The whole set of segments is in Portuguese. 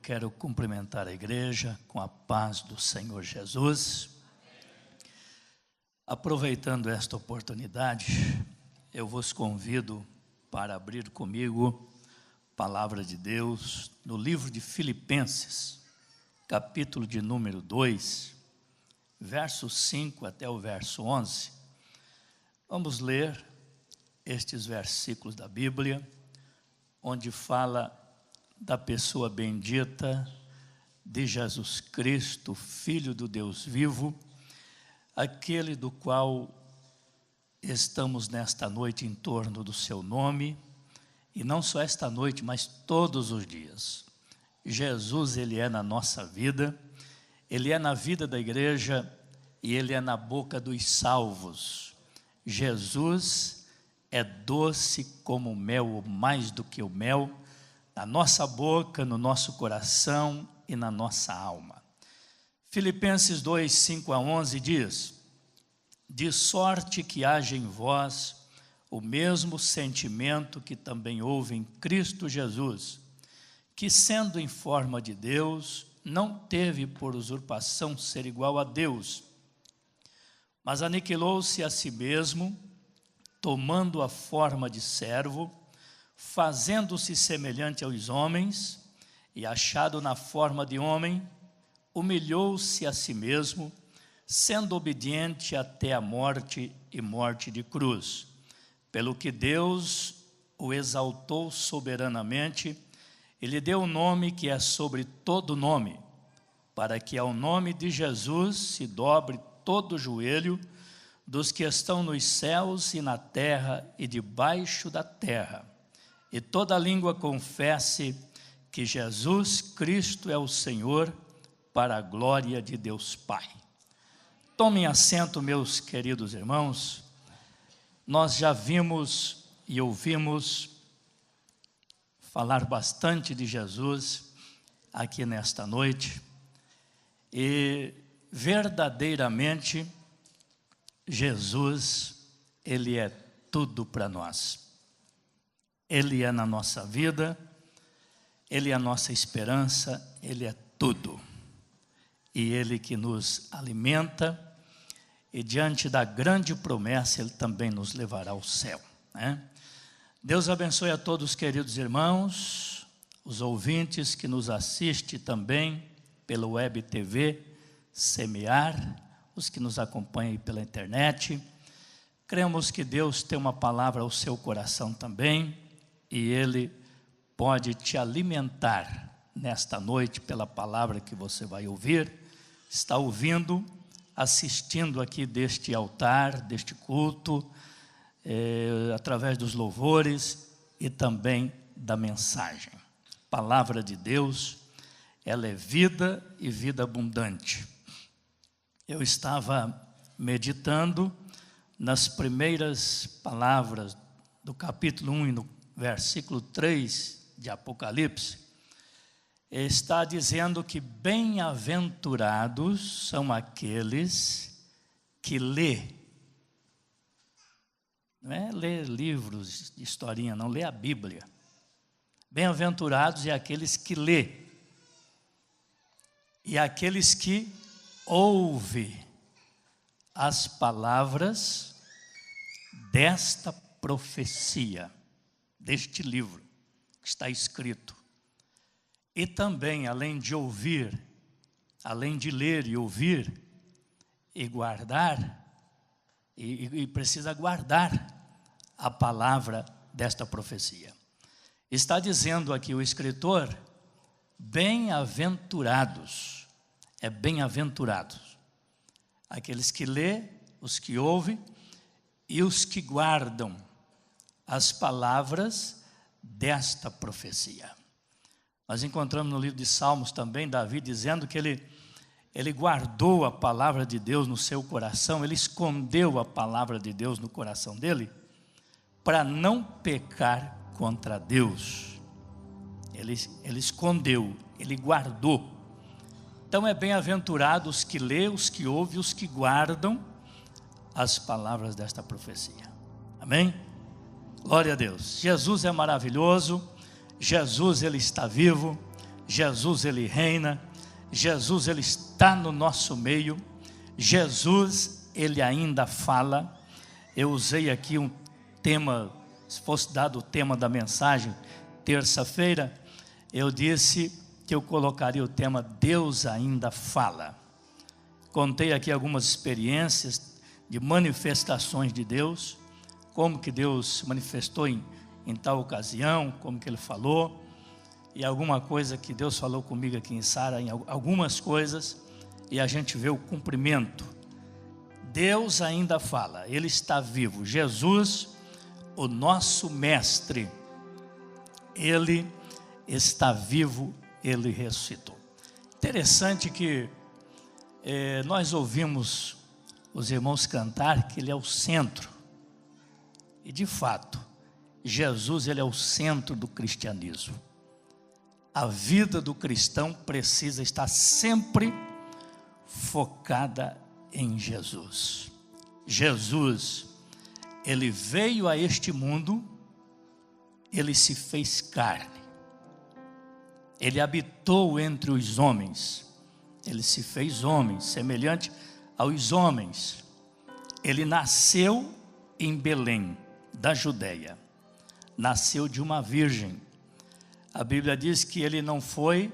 quero cumprimentar a igreja com a paz do Senhor Jesus. Aproveitando esta oportunidade, eu vos convido para abrir comigo a palavra de Deus no livro de Filipenses, capítulo de número 2, verso 5 até o verso 11. Vamos ler estes versículos da Bíblia, onde fala da pessoa bendita de Jesus Cristo, Filho do Deus vivo, aquele do qual estamos nesta noite em torno do seu nome, e não só esta noite, mas todos os dias. Jesus, Ele é na nossa vida, Ele é na vida da igreja e Ele é na boca dos salvos. Jesus é doce como o mel, ou mais do que o mel, na nossa boca, no nosso coração e na nossa alma. Filipenses 2, 5 a 11 diz: de sorte que haja em vós o mesmo sentimento que também houve em Cristo Jesus, que sendo em forma de Deus, não teve por usurpação ser igual a Deus, mas aniquilou-se a si mesmo, tomando a forma de servo, fazendo-se semelhante aos homens, e achado na forma de homem, humilhou-se a si mesmo, sendo obediente até a morte e morte de cruz, pelo que Deus o exaltou soberanamente e lhe deu o nome que é sobre todo nome, para que ao nome de Jesus se dobre todo o joelho dos que estão nos céus e na terra e debaixo da terra, e toda língua confesse que Jesus Cristo é o Senhor, para a glória de Deus Pai. Tomem assento, meus queridos irmãos. Nós já vimos e ouvimos falar bastante de Jesus aqui nesta noite, e verdadeiramente Jesus, Ele é tudo para nós. Ele é na nossa vida, Ele é a nossa esperança, Ele é tudo. E Ele que nos alimenta, e diante da grande promessa, Ele também nos levará ao céu, né? Deus abençoe a todos, queridos irmãos, os ouvintes que nos assistem também pela Web TV Semear, os que nos acompanham pela internet. Cremos que Deus tem uma palavra ao seu coração também, e Ele pode te alimentar nesta noite pela palavra que você vai ouvir, está ouvindo, assistindo aqui deste altar, deste culto, através dos louvores e também da mensagem. Palavra de Deus, ela é vida e vida abundante. Eu estava meditando nas primeiras palavras do capítulo 1 e no versículo 3 de Apocalipse. Está dizendo que bem-aventurados são aqueles que lê. Não é ler livros de historinha, não, lê a Bíblia. Bem-aventurados é aqueles que lê, e aqueles que ouve as palavras desta profecia, deste livro que está escrito. E também, além de ouvir, além de ler e ouvir e guardar, e precisa guardar a palavra desta profecia. Está dizendo aqui o escritor, bem-aventurados, é bem-aventurados, aqueles que lê, os que ouvem e os que guardam as palavras desta profecia. Nós encontramos no livro de Salmos também, Davi dizendo que ele guardou a palavra de Deus no seu coração, ele escondeu a palavra de Deus no coração dele, para não pecar contra Deus. Ele escondeu, ele guardou. Então é bem-aventurado os que lê, os que ouvem, os que guardam as palavras desta profecia. Amém? Glória a Deus. Jesus é maravilhoso, Jesus, Ele está vivo, Jesus ele reina, Jesus ele está no nosso meio, Jesus ele ainda fala. Eu usei aqui um tema, se fosse dado o tema da mensagem, terça-feira, eu disse que eu colocaria o tema Deus ainda fala. Contei aqui algumas experiências de manifestações de Deus, como que Deus se manifestou em tal ocasião, como que Ele falou, e alguma coisa que Deus falou comigo aqui em Sara, em algumas coisas, e a gente vê o cumprimento. Deus ainda fala, Ele está vivo. Jesus, o nosso mestre, Ele está vivo, Ele ressuscitou. Interessante que nós ouvimos os irmãos cantar que Ele é o centro, e de fato, Jesus ele é o centro do cristianismo. A vida do cristão precisa estar sempre focada em Jesus. Jesus, ele veio a este mundo, ele se fez carne, ele habitou entre os homens, ele se fez homem, semelhante aos homens. Ele nasceu em Belém, da Judeia, nasceu de uma virgem. A Bíblia diz que ele não foi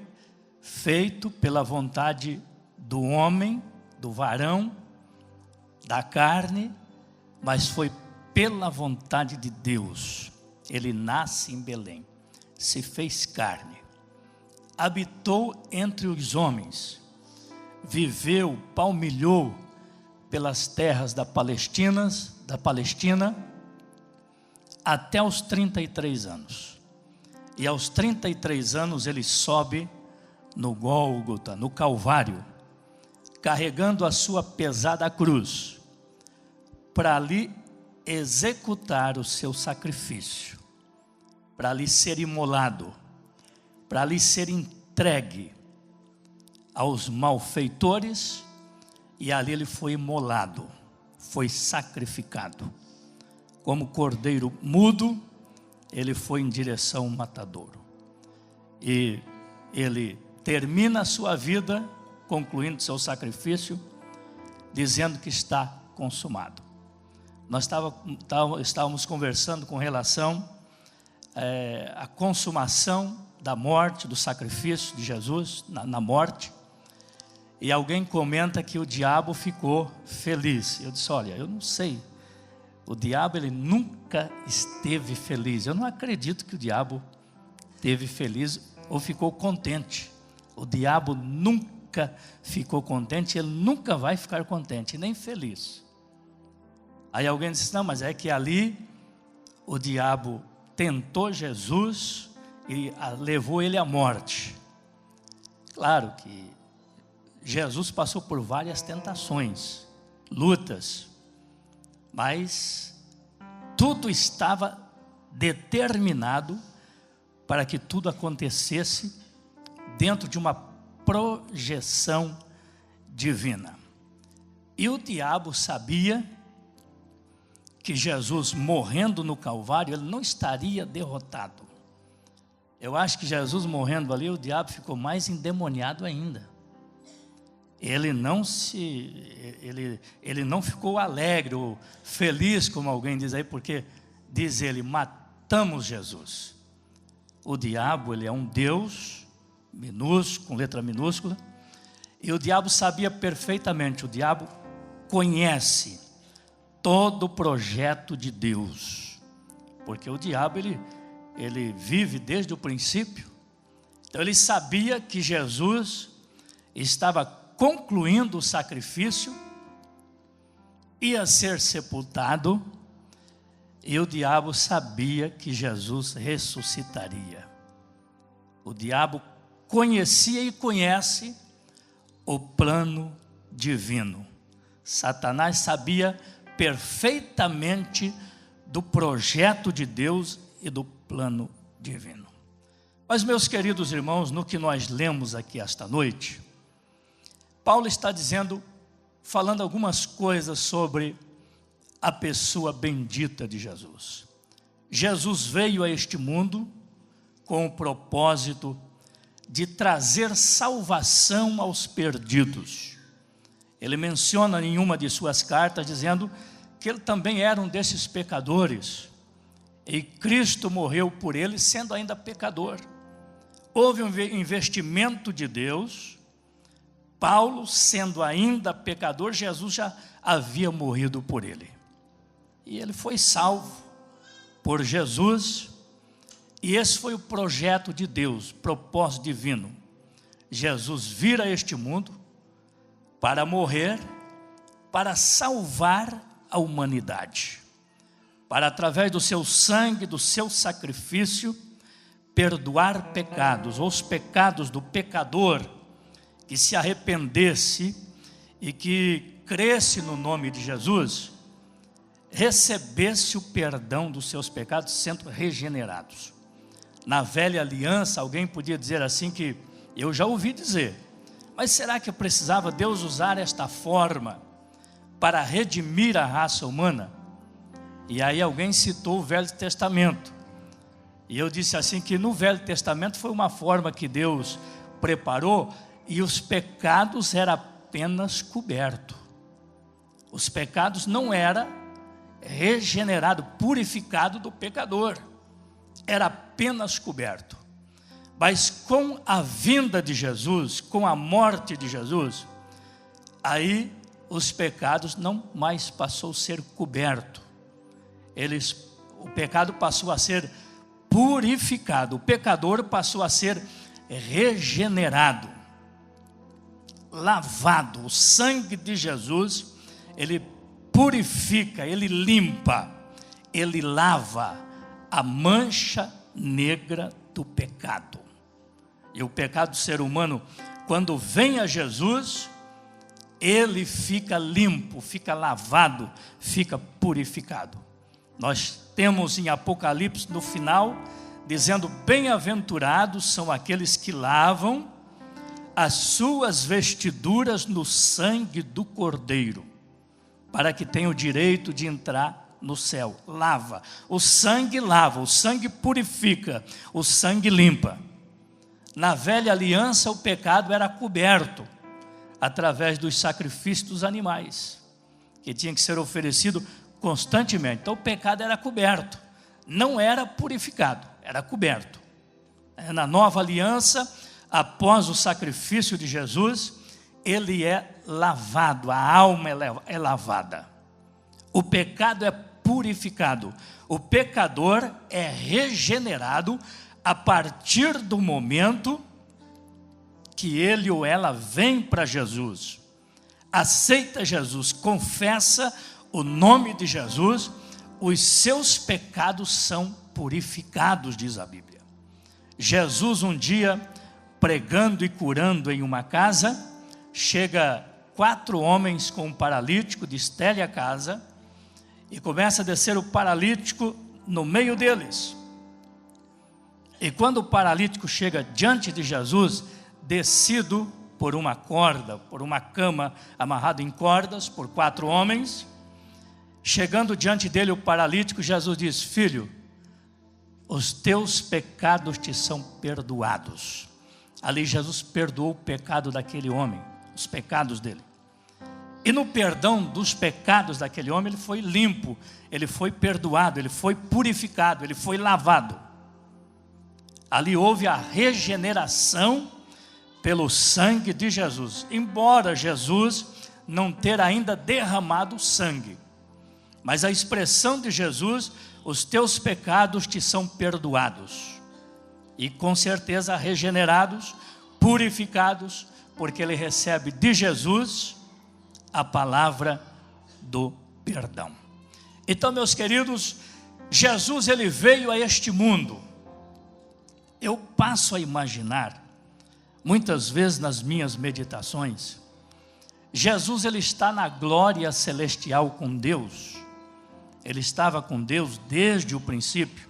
feito pela vontade do homem, do varão, da carne, mas foi pela vontade de Deus. Ele nasce em Belém, se fez carne, habitou entre os homens, viveu, palmilhou pelas terras da Palestina, até os 33 anos. E aos 33 anos ele sobe no Gólgota, no Calvário, carregando a sua pesada cruz, para ali executar o seu sacrifício, para ali ser imolado, para ali ser entregue aos malfeitores, e ali ele foi imolado, foi sacrificado. Como cordeiro mudo, ele foi em direção ao matadouro. E ele termina a sua vida, concluindo seu sacrifício, dizendo que está consumado. Nós estávamos conversando com relação à consumação da morte, do sacrifício de Jesus na morte. E alguém comenta que o diabo ficou feliz. Eu disse, olha, eu não sei. O diabo ele nunca esteve feliz. Eu não acredito que o diabo esteve feliz ou ficou contente. O diabo nunca ficou contente, ele nunca vai ficar contente, nem feliz. Aí alguém disse, não, mas é que ali o diabo tentou Jesus e levou ele à morte. Claro que Jesus passou por várias tentações, lutas, mas tudo estava determinado para que tudo acontecesse dentro de uma projeção divina. E o diabo sabia que Jesus morrendo no Calvário, ele não estaria derrotado. Eu acho que Jesus morrendo ali, o diabo ficou mais endemoniado ainda. Ele não ficou alegre ou feliz, como alguém diz aí, porque diz ele, matamos Jesus. O diabo, ele é um Deus minúsculo, com letra minúscula, e o diabo sabia perfeitamente, o diabo conhece todo o projeto de Deus, porque o diabo ele vive desde o princípio. Então ele sabia que Jesus estava concluindo o sacrifício, ia ser sepultado, e o diabo sabia que Jesus ressuscitaria. O diabo conhecia e conhece o plano divino. Satanás sabia perfeitamente do projeto de Deus e do plano divino. Mas, meus queridos irmãos, no que nós lemos aqui esta noite, Paulo está dizendo, falando algumas coisas sobre a pessoa bendita de Jesus. Jesus veio a este mundo com o propósito de trazer salvação aos perdidos. Ele menciona em uma de suas cartas, dizendo que ele também era um desses pecadores, e Cristo morreu por ele, sendo ainda pecador. Houve um investimento de Deus. Paulo, sendo ainda pecador, Jesus já havia morrido por ele. E ele foi salvo por Jesus. E esse foi o projeto de Deus, propósito divino. Jesus vir a este mundo para morrer, para salvar a humanidade, para, através do seu sangue, do seu sacrifício, perdoar pecados, ou os pecados do pecador que se arrependesse e que cresce no nome de Jesus, recebesse o perdão dos seus pecados, sendo regenerados. Na velha aliança, alguém podia dizer assim, que eu já ouvi dizer, mas será que precisava Deus usar esta forma para redimir a raça humana? E aí alguém citou o Velho Testamento, e eu disse assim, que no Velho Testamento foi uma forma que Deus preparou, e os pecados eram apenas cobertos. Os pecados não eram regenerado, purificado do pecador, era apenas coberto. Mas com a vinda de Jesus, com a morte de Jesus, aí os pecados não mais passou a ser coberto. O pecado passou a ser purificado, o pecador passou a ser regenerado, lavado. O sangue de Jesus, ele purifica, ele limpa, ele lava a mancha negra do pecado. E o pecado do ser humano, quando vem a Jesus, ele fica limpo, fica lavado, fica purificado. Nós temos em Apocalipse, no final, dizendo: bem-aventurados são aqueles que lavam as suas vestiduras no sangue do Cordeiro, para que tenham o direito de entrar no céu. Lava, o sangue purifica, o sangue limpa. Na velha aliança, o pecado era coberto através dos sacrifícios dos animais, que tinha que ser oferecido constantemente. Então o pecado era coberto, não era purificado, era coberto. Na nova aliança, após o sacrifício de Jesus, ele é lavado, a alma é lavada, o pecado é purificado, o pecador é regenerado a partir do momento que ele ou ela vem para Jesus, aceita Jesus, confessa o nome de Jesus, os seus pecados são purificados, diz a Bíblia. Jesus, um dia, pregando e curando em uma casa, chega 4 homens com um paralítico, destele a casa, e começa a descer o paralítico no meio deles. E quando o paralítico chega diante de Jesus, descido por uma corda, por uma cama, amarrado em cordas, por 4 homens, chegando diante dele o paralítico, Jesus diz: filho, os teus pecados te são perdoados. Ali Jesus perdoou o pecado daquele homem, os pecados dele. E no perdão dos pecados daquele homem, ele foi limpo, ele foi perdoado, ele foi purificado, ele foi lavado. Ali houve a regeneração pelo sangue de Jesus, embora Jesus não ter ainda derramado sangue. Mas a expressão de Jesus: os teus pecados te são perdoados. E com certeza regenerados, purificados, porque ele recebe de Jesus a palavra do perdão. Então, meus queridos, Jesus, ele veio a este mundo. Eu passo a imaginar, muitas vezes nas minhas meditações, Jesus, ele está na glória celestial com Deus. Ele estava com Deus desde o princípio.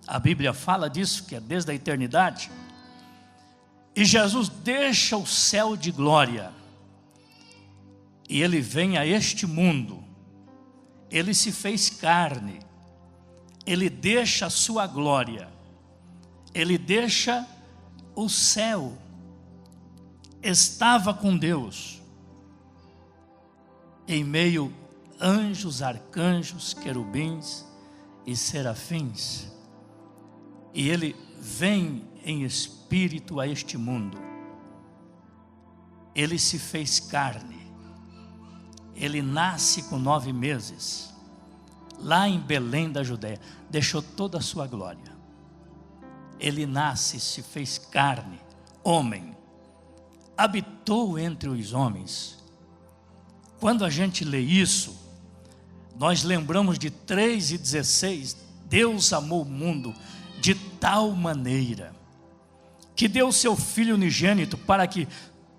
A Bíblia fala disso, que é desde a eternidade. E Jesus deixa o céu de glória, e ele vem a este mundo. Ele se fez carne, ele deixa a sua glória, ele deixa o céu estava com Deus, em meio anjos, arcanjos, querubins e serafins, e ele vem em espírito a este mundo. Ele se fez carne, ele nasce com 9 meses, lá em Belém da Judéia, deixou toda a sua glória. Ele nasce, se fez carne, homem, habitou entre os homens. Quando a gente lê isso, nós lembramos de 3:16, Deus amou o mundo de tal maneira, que deu seu Filho unigênito, para que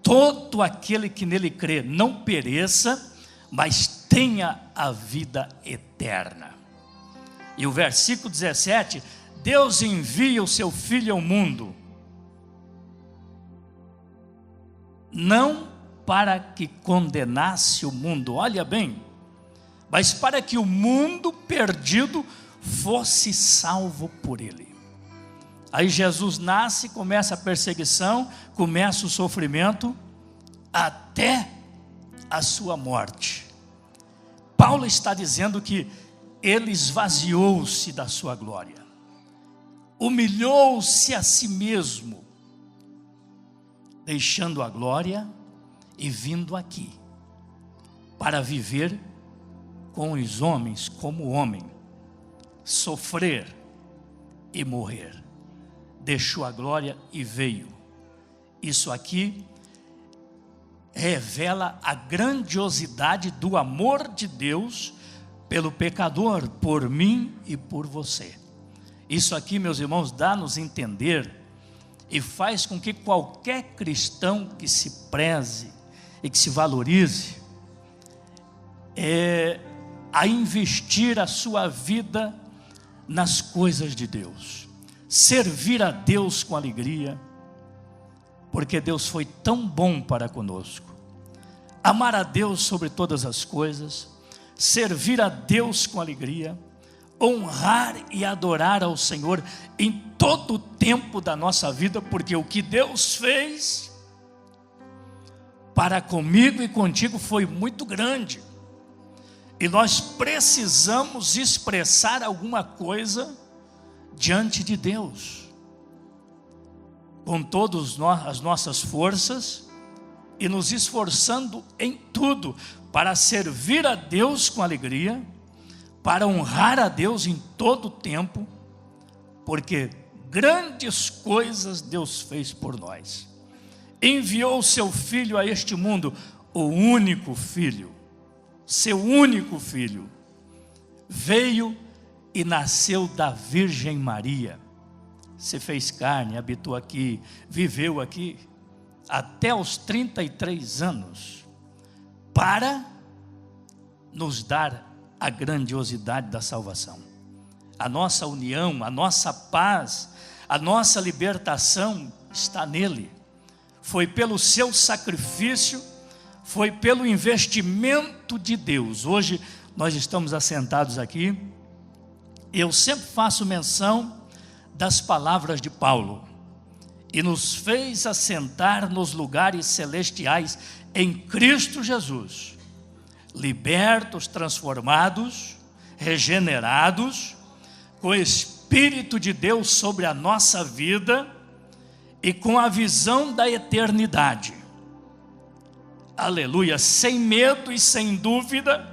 todo aquele que nele crê não pereça, mas tenha a vida eterna. E o versículo 17, Deus envia o seu Filho ao mundo, não para que condenasse o mundo, olha bem, mas para que o mundo perdido fosse salvo por ele. Aí Jesus nasce, começa a perseguição, começa o sofrimento, até a sua morte. Paulo está dizendo que ele esvaziou-se da sua glória, humilhou-se a si mesmo, deixando a glória e vindo aqui, para viver com os homens como homem, sofrer e morrer. Deixou a glória e veio. Isso aqui revela a grandiosidade do amor de Deus pelo pecador, por mim e por você. Isso aqui, meus irmãos, dá-nos a entender e faz com que qualquer cristão que se preze e que se valorize a investir a sua vida nas coisas de Deus, servir a Deus com alegria, porque Deus foi tão bom para conosco. Amar a Deus sobre todas as coisas, servir a Deus com alegria, honrar e adorar ao Senhor em todo o tempo da nossa vida, porque o que Deus fez para comigo e contigo foi muito grande, e nós precisamos expressar alguma coisa diante de Deus, com todas as nossas forças, e nos esforçando em tudo, para servir a Deus com alegria, para honrar a Deus em todo o tempo, porque grandes coisas Deus fez por nós. Enviou o seu Filho a este mundo, o único Filho, seu único Filho, veio e nasceu da Virgem Maria, se fez carne, habitou aqui, viveu aqui, até os 33 anos, para nos dar a grandiosidade da salvação, a nossa união, a nossa paz, a nossa libertação está nele. Foi pelo seu sacrifício, foi pelo investimento de Deus. Hoje nós estamos assentados aqui, eu sempre faço menção das palavras de Paulo, e nos fez assentar nos lugares celestiais em Cristo Jesus, libertos, transformados, regenerados, com o Espírito de Deus sobre a nossa vida e com a visão da eternidade. Aleluia, sem medo e sem dúvida,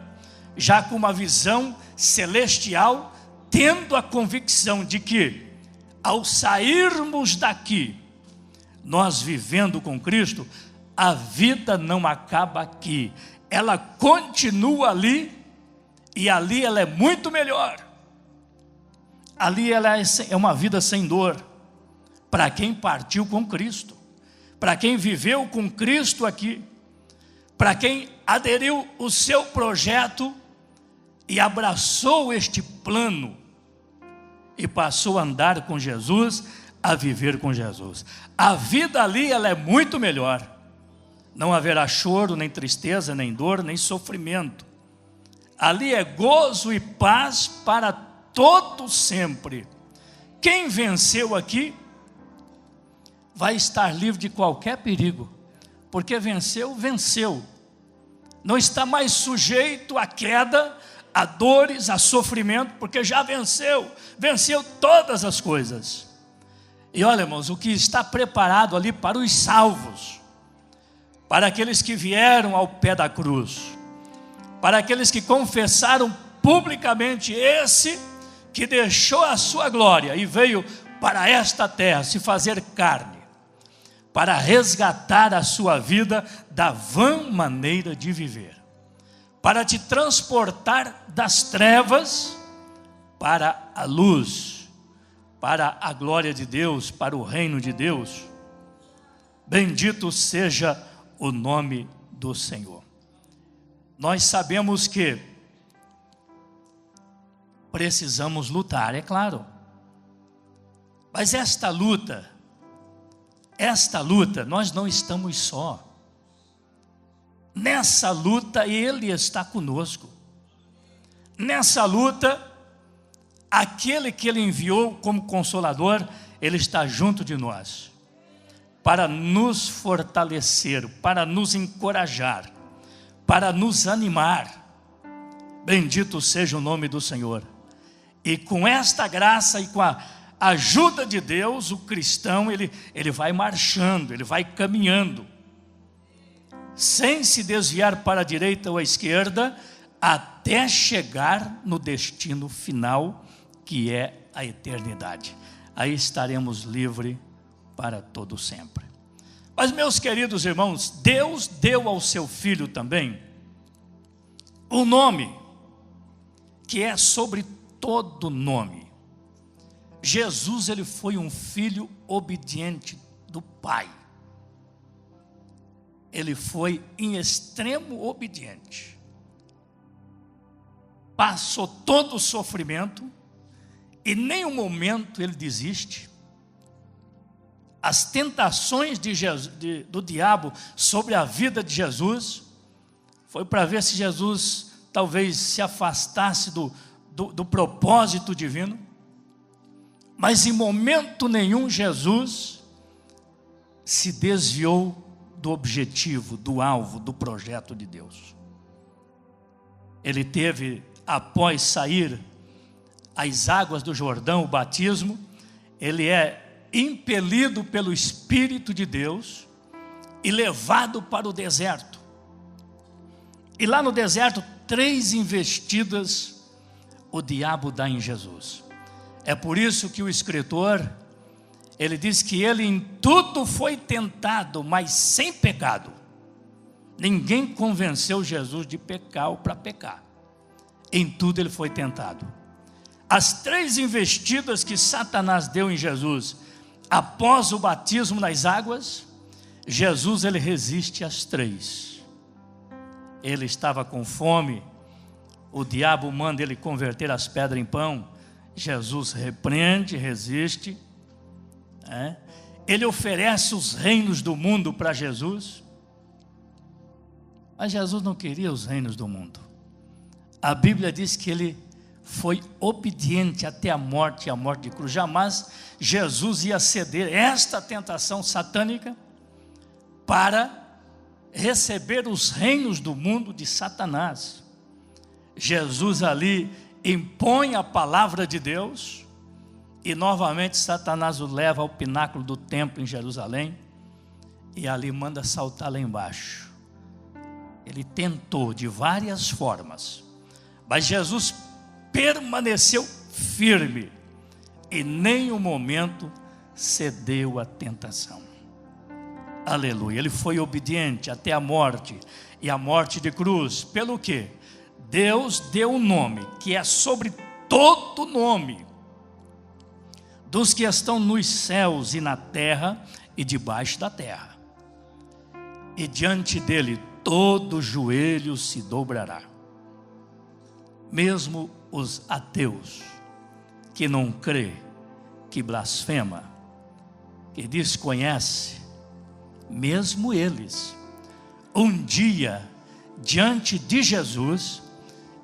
já com uma visão celestial, tendo a convicção de que, ao sairmos daqui, nós vivendo com Cristo, a vida não acaba aqui, ela continua ali, e ali ela é muito melhor. Ali ela é uma vida sem dor, para quem partiu com Cristo, para quem viveu com Cristo aqui, para quem aderiu o seu projeto e abraçou este plano e passou a andar com Jesus, a viver com Jesus. A vida ali ela é muito melhor. Não haverá choro, nem tristeza, nem dor, nem sofrimento. Ali é gozo e paz para todo sempre. Quem venceu aqui, vai estar livre de qualquer perigo, porque venceu, venceu. Não está mais sujeito à queda, a dores, a sofrimento, porque já venceu, venceu todas as coisas. E olha, irmãos, o que está preparado ali para os salvos, para aqueles que vieram ao pé da cruz, para aqueles que confessaram publicamente esse que deixou a sua glória e veio para esta terra se fazer carne, para resgatar a sua vida da vã maneira de viver, para te transportar das trevas para a luz, para a glória de Deus, para o reino de Deus. Bendito seja o nome do Senhor. Nós sabemos que precisamos lutar, é claro, mas esta luta, nós não estamos só. Nessa luta Ele está conosco. Nessa luta, aquele que Ele enviou como Consolador, Ele está junto de nós, para nos fortalecer, para nos encorajar, para nos animar. Bendito seja o nome do Senhor. E com esta graça e com a ajuda de Deus, o cristão, ele vai marchando, ele vai caminhando, sem se desviar para a direita ou a esquerda, até chegar no destino final, que é a eternidade. Aí estaremos livres para todo sempre. Mas, meus queridos irmãos, Deus deu ao seu Filho também um nome que é sobre todo nome. Jesus, ele foi um filho obediente do Pai. Ele foi em extremo obediente. Passou todo o sofrimento e em nenhum momento ele desiste. As tentações do diabo sobre a vida de Jesus foi para ver se Jesus talvez se afastasse do propósito divino. Mas em momento nenhum Jesus se desviou do objetivo, do alvo, do projeto de Deus. Ele teve, após sair as águas do Jordão, o batismo, ele é impelido pelo Espírito de Deus e levado para o deserto. E lá no deserto, 3 investidas o diabo dá em Jesus. É por isso que o escritor, ele diz que ele em tudo foi tentado, mas sem pecado. Ninguém convenceu Jesus de pecar ou para pecar. Em tudo ele foi tentado. As 3 investidas que Satanás deu em Jesus, após o batismo nas águas, Jesus ele resiste às 3. Ele estava com fome, o diabo manda ele converter as pedras em pão, Jesus repreende, resiste. Ele oferece os reinos do mundo para Jesus, mas Jesus não queria os reinos do mundo. A Bíblia diz que ele foi obediente até a morte de cruz. Jamais Jesus ia ceder esta tentação satânica para receber os reinos do mundo de Satanás. Jesus ali impõe a palavra de Deus e novamente Satanás o leva ao pináculo do templo em Jerusalém e ali manda saltar lá embaixo. Ele tentou de várias formas, mas Jesus permaneceu firme e em nenhum momento cedeu à tentação. Aleluia, ele foi obediente até a morte, e a morte de cruz. Pelo quê? Deus deu um nome que é sobre todo nome, dos que estão nos céus e na terra e debaixo da terra, e diante dele todo joelho se dobrará. Mesmo os ateus, que não crê, que blasfema, que desconhece, mesmo eles, um dia, diante de Jesus,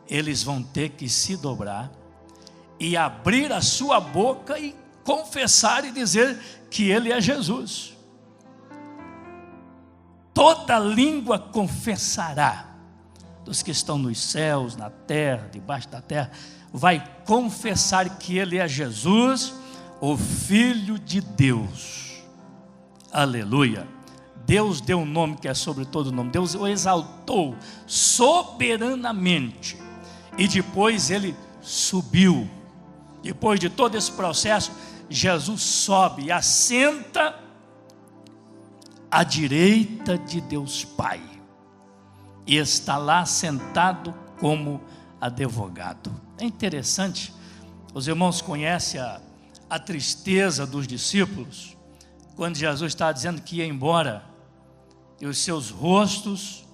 eles vão ter que se dobrar e abrir a sua boca e confessar e dizer que Ele é Jesus. toda língua confessará, dos que estão nos céus, na terra, debaixo da terra, vai confessar que Ele é Jesus, o Filho de Deus. Aleluia. Deus deu um nome que é sobre todo nome. Deus o exaltou soberanamente. E depois Ele subiu. Depois de todo esse processo, Jesus sobe e assenta à direita de Deus Pai. E está lá sentado como advogado. É interessante, os irmãos conhecem a tristeza dos discípulos, quando Jesus está dizendo que ia embora, e os seus rostos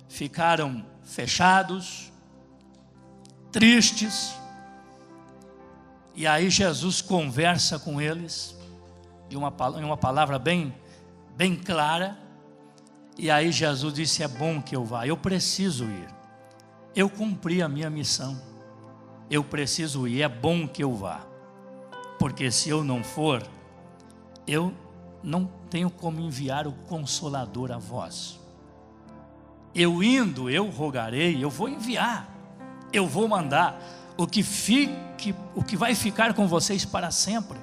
ficaram fechados, tristes, e aí Jesus conversa com eles, em uma palavra bem clara, e aí Jesus disse: é bom que eu vá, eu preciso ir, eu cumpri a minha missão, eu preciso ir, é bom que eu vá, porque se eu não for, eu não tenho como enviar o Consolador a vós. Eu indo, eu rogarei, eu vou enviar, eu vou mandar o que vai ficar com vocês para sempre,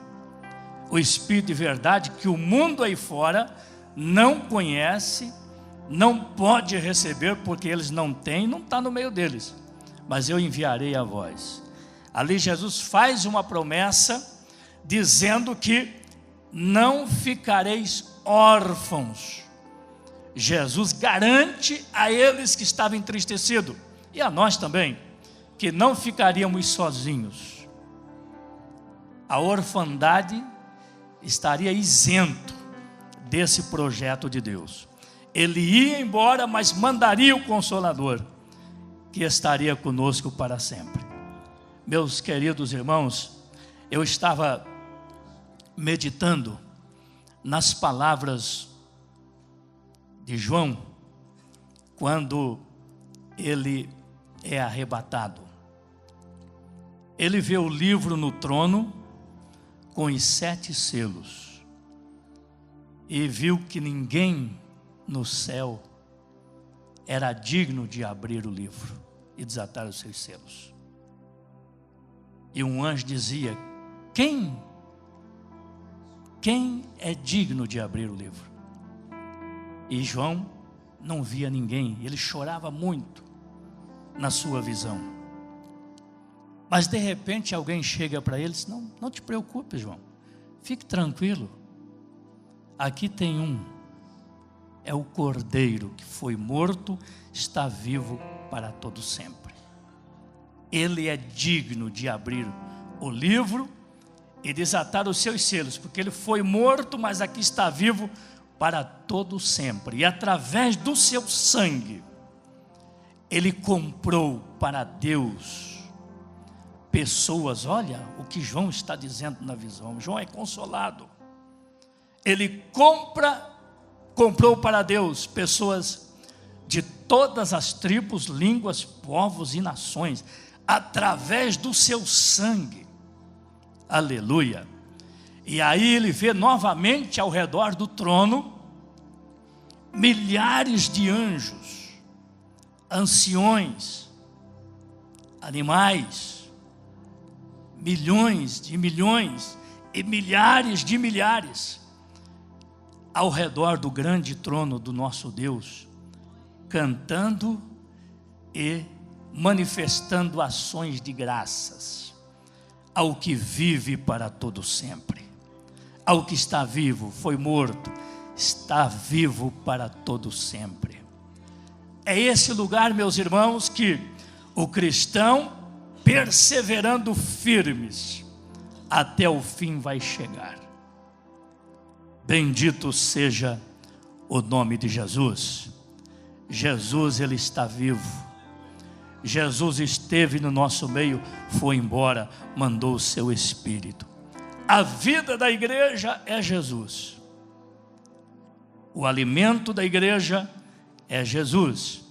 o Espírito de verdade que o mundo aí fora não conhece, não pode receber, porque eles não têm, não está no meio deles, mas eu enviarei a vós. Ali Jesus faz uma promessa, dizendo que não ficareis órfãos. Jesus garante a eles que estavam entristecidos, e a nós também, que não ficaríamos sozinhos. A orfandade estaria isento desse projeto de Deus. Ele ia embora, mas mandaria o Consolador, que estaria conosco para sempre. Meus queridos irmãos, eu estava meditando nas palavras de João, quando ele é arrebatado. Ele vê o livro no trono com os 7 selos e viu que ninguém no céu era digno de abrir o livro e desatar os seus selos. E um anjo dizia: quem é digno de abrir o livro? E João não via ninguém, ele chorava muito na sua visão. Mas de repente alguém chega para ele e diz: não te preocupe, João, fique tranquilo, aqui tem um, é o Cordeiro que foi morto, está vivo para todo sempre. Ele é digno de abrir o livro e desatar os seus selos, porque ele foi morto, mas aqui está vivo para todo sempre. E através do seu sangue, ele comprou para Deus pessoas. Olha o que João está dizendo na visão. João é consolado. Ele comprou para Deus pessoas de todas as tribos, línguas, povos e nações, através do seu sangue. Aleluia. E aí ele vê novamente ao redor do trono milhares de anjos, anciões, animais, milhões de milhões e milhares de milhares ao redor do grande trono do nosso Deus, cantando e manifestando ações de graças ao que vive para todo sempre, ao que está vivo, foi morto, está vivo para todo sempre. É esse lugar, meus irmãos, que o cristão, perseverando firmes até o fim, vai chegar. Bendito seja o nome de Jesus. Jesus, ele está vivo. Jesus esteve no nosso meio, foi embora, mandou o seu Espírito. A vida da igreja é Jesus. O alimento da igreja é Jesus.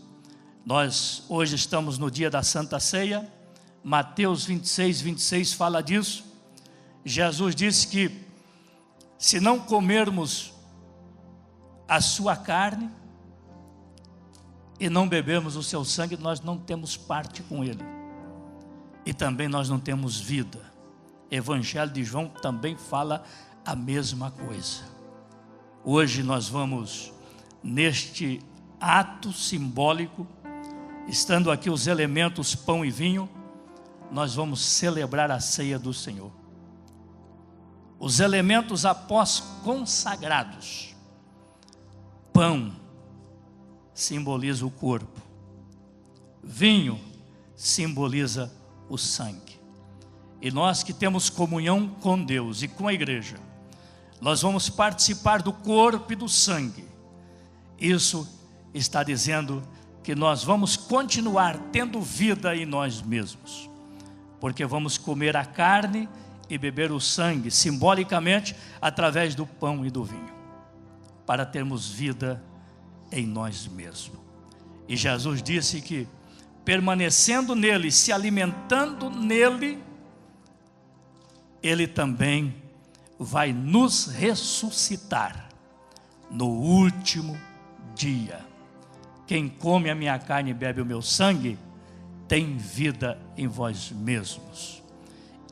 Nós hoje estamos no dia da Santa Ceia. Mateus 26 fala disso. Jesus disse que se não comermos a sua carne e não bebemos o seu sangue, nós não temos parte com ele. E também nós não temos vida. Evangelho de João também fala a mesma coisa. Hoje nós vamos, neste ato simbólico, estando aqui os elementos pão e vinho, nós vamos celebrar a ceia do Senhor. Os elementos após consagrados. Pão simboliza o corpo. Vinho simboliza o sangue. E nós que temos comunhão com Deus e com a igreja, nós vamos participar do corpo e do sangue. Isso está dizendo que nós vamos continuar tendo vida em nós mesmos, porque vamos comer a carne e beber o sangue, simbolicamente, através do pão e do vinho, para termos vida em nós mesmos. E Jesus disse que, permanecendo nele, se alimentando nele, ele também vai nos ressuscitar no último dia. Quem come a minha carne e bebe o meu sangue, tem vida em vós mesmos.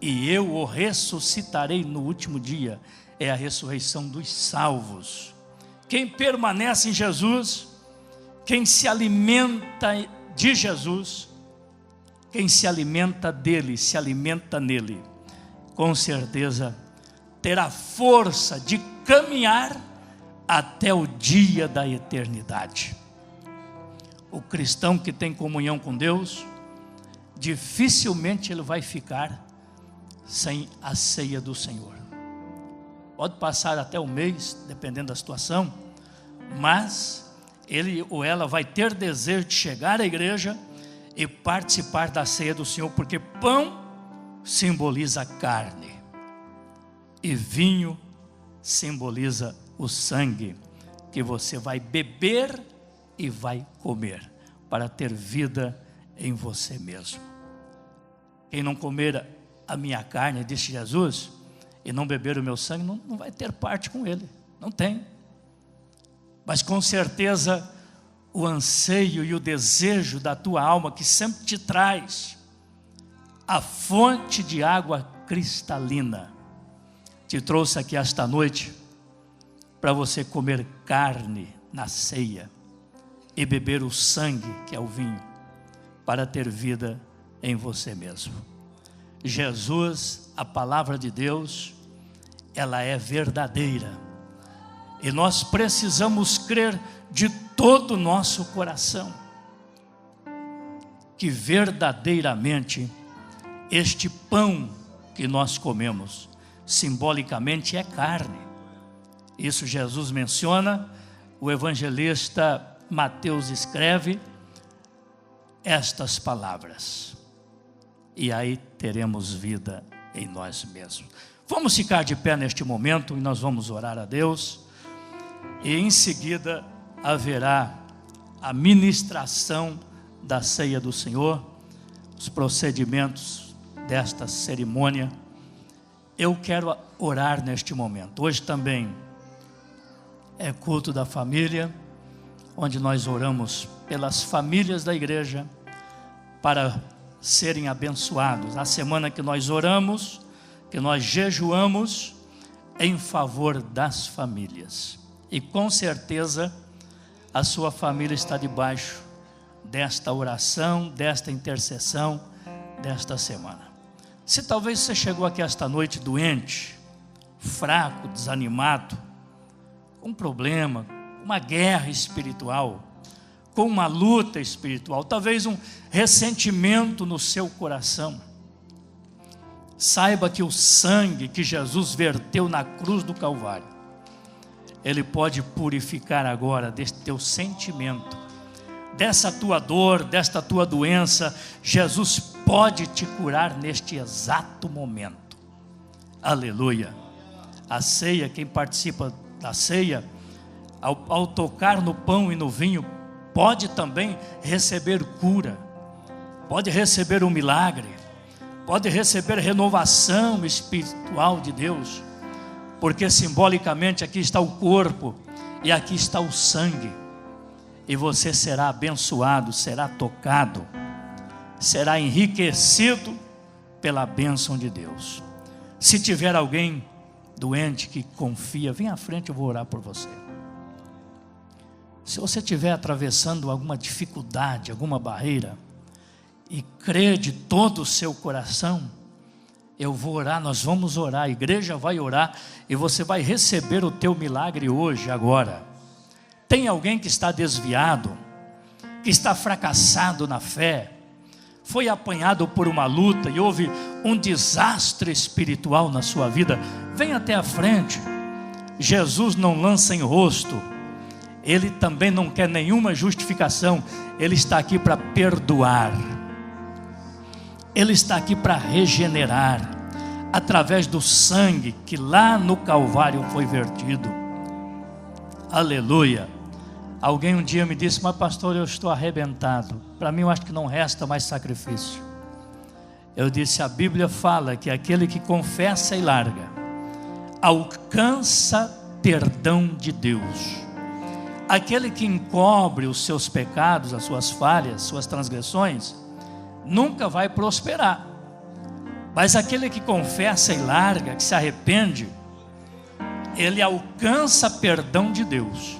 E eu o ressuscitarei no último dia. É a ressurreição dos salvos. Quem permanece em Jesus, quem se alimenta de Jesus, quem se alimenta dele, se alimenta nele, com certeza terá força de caminhar até o dia da eternidade. O cristão que tem comunhão com Deus, dificilmente ele vai ficar sem a ceia do Senhor. Pode passar até um mês, dependendo da situação, mas ele ou ela vai ter desejo de chegar à igreja e participar da ceia do Senhor, porque pão simboliza carne e vinho simboliza o sangue que você vai beber e vai comer para ter vida em você mesmo. Quem não comer a minha carne, disse Jesus, e não beber o meu sangue, não vai ter parte com ele, não tem. Mas com certeza o anseio e o desejo da tua alma, que sempre te traz a fonte de água cristalina, te trouxe aqui esta noite para você comer carne na ceia e beber o sangue, que é o vinho, para ter vida em você mesmo. Jesus, a palavra de Deus, ela é verdadeira, e nós precisamos crer de todo o nosso coração que verdadeiramente este pão que nós comemos simbolicamente é carne. Isso Jesus menciona, o evangelista Mateus escreve estas palavras, e aí teremos vida em nós mesmos. Vamos ficar de pé neste momento e nós vamos orar a Deus, e em seguida haverá a ministração da ceia do Senhor, os procedimentos desta cerimônia. Eu quero orar neste momento. Hoje também é culto da família, onde nós oramos pelas famílias da igreja para serem abençoados. A semana que nós oramos, que nós jejuamos em favor das famílias. E com certeza a sua família está debaixo desta oração, desta intercessão, desta semana. Se talvez você chegou aqui esta noite doente, fraco, desanimado, com um problema, uma guerra espiritual, com uma luta espiritual, talvez um ressentimento no seu coração, saiba que o sangue que Jesus verteu na cruz do Calvário, ele pode purificar agora deste teu sentimento, dessa tua dor, desta tua doença. Jesus pode te curar neste exato momento. Aleluia. A ceia, quem participa da ceia, ao tocar no pão e no vinho, pode também receber cura, pode receber um milagre, pode receber renovação espiritual de Deus, porque simbolicamente aqui está o corpo e aqui está o sangue. e você será abençoado, será tocado, será enriquecido pela bênção de Deus. Se tiver alguém doente que confia, vem à frente, eu vou orar por você. Se você estiver atravessando alguma dificuldade, alguma barreira, e crê de todo o seu coração, eu vou orar, nós vamos orar, a igreja vai orar, e você vai receber o teu milagre hoje, agora. Tem alguém que está desviado, que está fracassado na fé, foi apanhado por uma luta e houve um desastre espiritual na sua vida, vem até a frente. Jesus não lança em rosto, Ele também não quer nenhuma justificação, Ele está aqui para perdoar, Ele está aqui para regenerar, através do sangue que lá no Calvário foi vertido. Aleluia. Alguém um dia me disse: mas pastor, eu estou arrebentado, para mim eu acho que não resta mais sacrifício. Eu disse: a Bíblia fala que aquele que confessa e larga, alcança perdão de Deus. Aquele que encobre os seus pecados, as suas falhas, suas transgressões, nunca vai prosperar. Mas aquele que confessa e larga, que se arrepende, ele alcança perdão de Deus.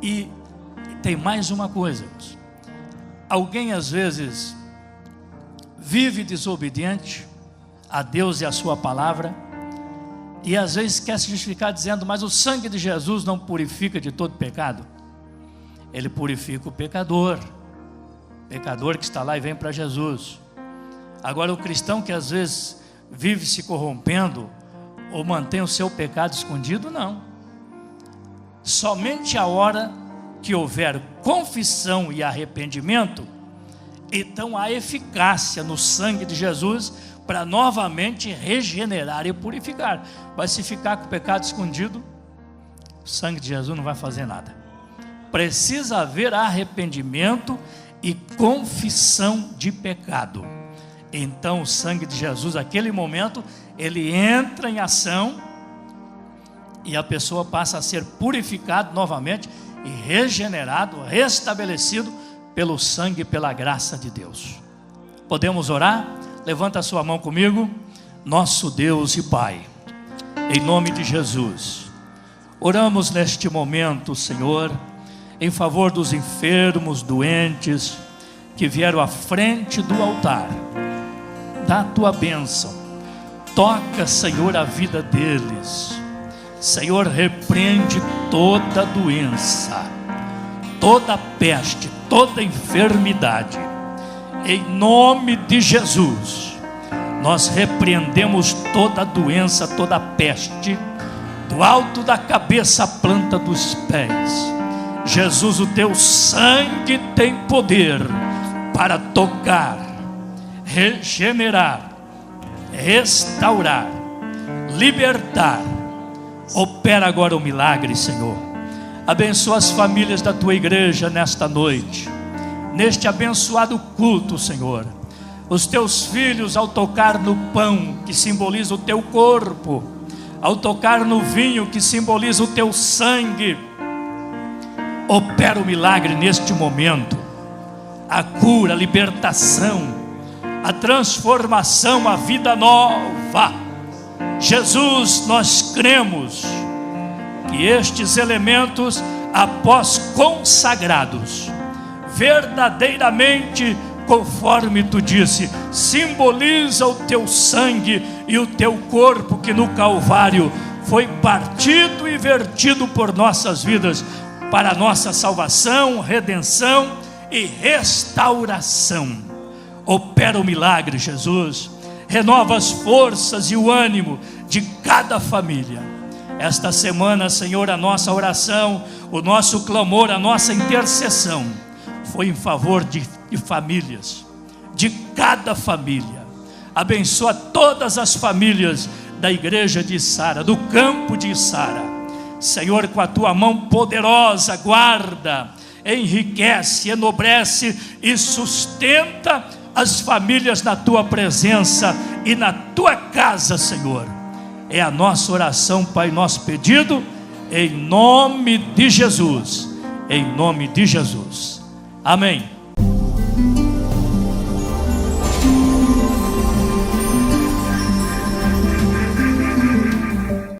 E tem mais uma coisa: alguém às vezes vive desobediente a Deus e a sua palavra, e às vezes quer se justificar dizendo: mas o sangue de Jesus não purifica de todo pecado. Ele purifica o pecador que está lá e vem para Jesus. Agora, o cristão que às vezes vive se corrompendo ou mantém o seu pecado escondido, não. Somente a hora que houver confissão e arrependimento, então há eficácia no sangue de Jesus para novamente regenerar e purificar. Mas se ficar com o pecado escondido, o sangue de Jesus não vai fazer nada. Precisa haver arrependimento e confissão de pecado. Então o sangue de Jesus, naquele momento, ele entra em ação e a pessoa passa a ser purificado novamente e regenerado, restabelecido pelo sangue e pela graça de Deus. Podemos orar? Levanta a sua mão comigo. Nosso Deus e Pai, em nome de Jesus, oramos neste momento, Senhor, em favor dos enfermos, doentes, que vieram à frente do altar. Dá a tua bênção, toca, Senhor, a vida deles. Senhor, repreende toda doença, toda peste, toda enfermidade. Em nome de Jesus, nós repreendemos toda doença, toda peste, do alto da cabeça à planta dos pés. Jesus, o teu sangue tem poder para tocar, regenerar, restaurar, libertar. Opera agora o milagre, Senhor. Abençoa as famílias da tua igreja nesta noite, neste abençoado culto, Senhor. Os teus filhos, ao tocar no pão, que simboliza o teu corpo, ao tocar no vinho, que simboliza o teu sangue, opera o milagre neste momento. A cura, a libertação, a transformação, a vida nova. Jesus, nós cremos que estes elementos, após consagrados, verdadeiramente, conforme tu disse, simboliza o teu sangue e o teu corpo, que no Calvário foi partido e vertido por nossas vidas, para nossa salvação, redenção e restauração. Opera o milagre, Jesus. Renova as forças e o ânimo de cada família. Esta semana, Senhor, a nossa oração, o nosso clamor, a nossa intercessão foi em favor de famílias, de cada família. Abençoa todas as famílias da igreja de Içara, do campo de Içara. Senhor, com a tua mão poderosa, guarda, enriquece, enobrece e sustenta as famílias na tua presença e na tua casa, Senhor. É a nossa oração, Pai, nosso pedido, em nome de Jesus. em nome de Jesus. Amém.